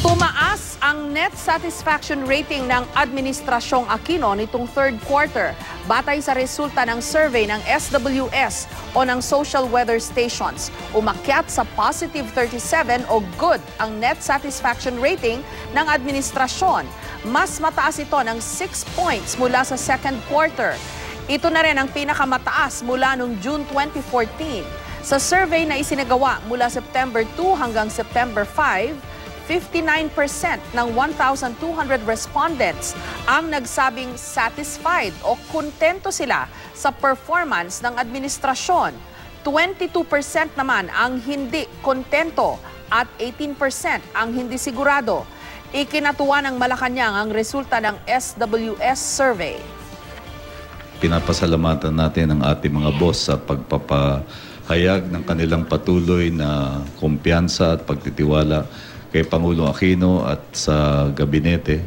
Tumaas ang net satisfaction rating ng Administrasyong Aquino nitong third quarter batay sa resulta ng survey ng SWS o ng social weather stations. Umakyat sa positive 37 o good ang net satisfaction rating ng administrasyon. Mas mataas ito ng 6 points mula sa second quarter. Ito na rin ang pinakamataas mula noong June 2014. Sa survey na isinagawa mula September 2 hanggang September 5, 59% ng 1,200 respondents ang nagsabing satisfied o kontento sila sa performance ng administrasyon. 22% naman ang hindi kontento at 18% ang hindi sigurado. Ikinatuwa ng Malacanang ang resulta ng SWS survey. Pinapasalamatan natin ang ating mga boss sa pagpapahayag ng kanilang patuloy na kumpiyansa at pagtitiwala kay Pangulong Aquino at sa gabinete